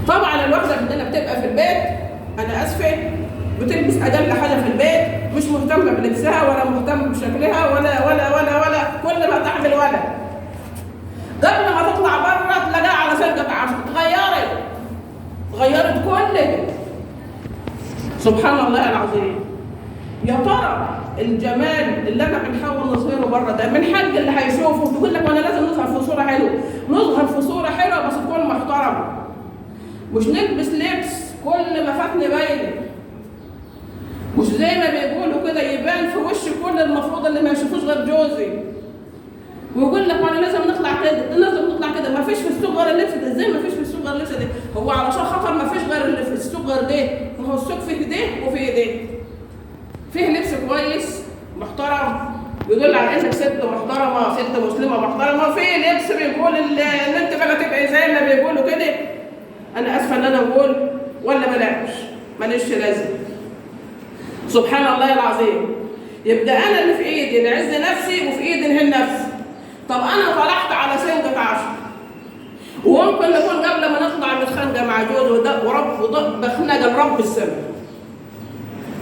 طبعا الواحده عندنا بتبقى في البيت، انا اسفه، بتلبس اقل حاجه في البيت، مش مهتمه بلبسها ولا مهتمه بشكلها ولا كل ما تعمل ولا قبل ما تطلع بره تلاقيها على سرقه عشر، اتغيرت كلها. سبحان الله العظيم. يا ترى الجمال اللي انا بنحاول نظهره بره ده من حق اللي هيشوفه؟ تقول لك وانا لازم نظهر في صوره حلوه، نظهر في صوره حلوه بس تكون محترمه، مش نلبس لبس كل ما فاتني باينه، مش زي ما بيقولوا كده يبان في وش كل المفروض اللي ما يشوفوش غير جوزي، ويقول لك وانا لازم نطلع كده، لازم نطلع كده، ما فيش في السوق غير اللبس ده. ازاي ما فيش في السوق غير اللبس ده؟ هو علشان خاطر ما فيش غير اللي في السوق غير ده، ما هو السوق فيه ده وفيه ده، فيه لبس كويس محترم بيدل على انك ست محترمه، ست مسلمه محترمه، وفيه لبس بيقول ان انت بقى تبقى زي ما بيقولوا كده. انا اسفه ان انا اقول ولا بلاش، ماليش لازم. سبحان الله العظيم. يبقى انا اللي في ايدي نعز نفسي وفي ايدي نهن نفسي. طب انا طلعت على سنجة عشر، وممكن نكون قبل ما نطلع متخانقه مع جوزي ورب بخنقه لرب السماء،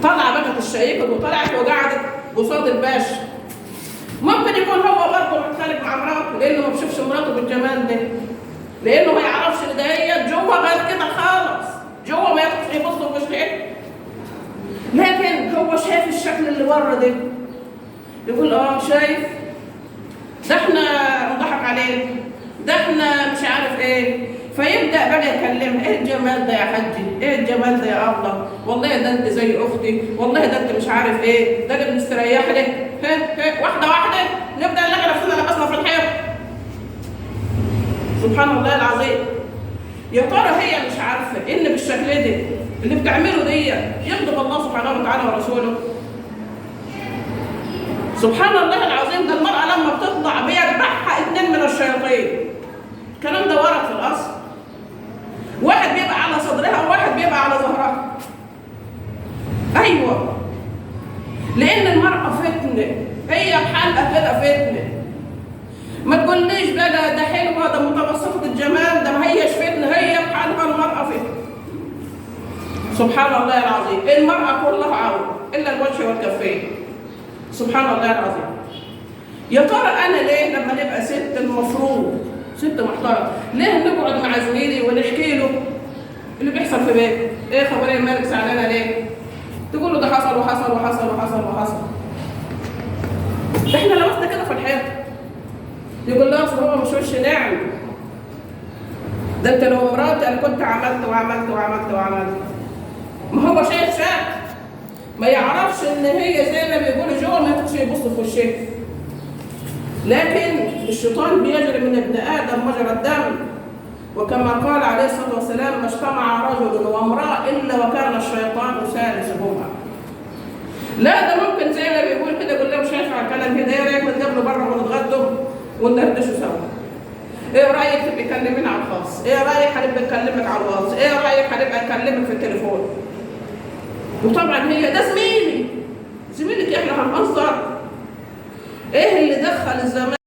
طلع بكت الشيكه وطلعت وقعدت قصاد الباشا. ممكن يكون هو برضه متخانق مع مراته لانه ما بيشوفش مراته بالجمال ده، لانه ما يعرفش ان ده هي جوه غير كده خالص، جوه ما يعرفش يبص ويشهد، لكن هو شايف الشكل اللي بره ده، يقول شايف ده احنا نضحك عليه، ده احنا مش عارف ايه، فيبدا بقى يكلمها ايه الجمال ده يا حجي، ايه الجمال ده يا ابله، والله ده انت زي اختي، والله ده انت مش عارف ايه، ده اللي بنستريح له، واحده نبدا نلاقي نفسنا لبسنا في الحيط. سبحان الله العظيم. يا ترى هي مش عارفه ان بالشكل ده اللي بتعمله دي يغضب الله سبحانه وتعالى ورسوله؟ سبحان الله العظيم. ده المرأة لما بتطلع بيربحها 2 من الشياطين. الكلام ده ورد في الأصل. واحد بيبقى على صدرها وواحد بيبقى على ظهرها. أيوه. لأن المرأة فتنة، هي بحالها كده فتنة. ما تقوليش بقى ده حلوة، ده متوسطة الجمال، ده ما هيش فتنة، هي بحالها المرأة فتنة. سبحان الله العظيم. المرأة كلها عورة إلا الوجه والكفين. سبحان الله العظيم. يا ترى انا ليه لما نبقى ست المفروض ست محترمه ليه نقعد مع زميلي ونحكي له اللي بيحصل في بيتي؟ ايه خبر ايه مالك زعلانه ليه؟ تقول له ده حصل وحصل وحصل وحصل وحصل. احنا لو كده في الحياه يقول له اصل هو مش وش نعم، ده انت لو مراتي انا كنت عملت وعملت وعملت وعملت. ما هو شايف ما يعرفش ان هي زي ما بيقولوا جوه ما يقدرش يبص في وشها. لكن الشيطان بيجري من ابن ادم مجرى الدم، وكما قال عليه الصلاه والسلام ما اجتمع رجل وامراه الا وكان الشيطان ثالثهما. لا ده ممكن زي ما بيقول كده يقول لهم شايف على الكلام كده، ايه رايك نتقابلوا بره ونتغدوا وندردشوا سوا؟ ايه رايك تبقي تكلميني على الخاص؟ ايه رايك هنبقى نكلمك على الواتس؟ ايه رايك هنبقى نكلمك في التليفون؟ وطبعا هي ده زميلك احنا هنهزر. ايه اللي دخل الزمان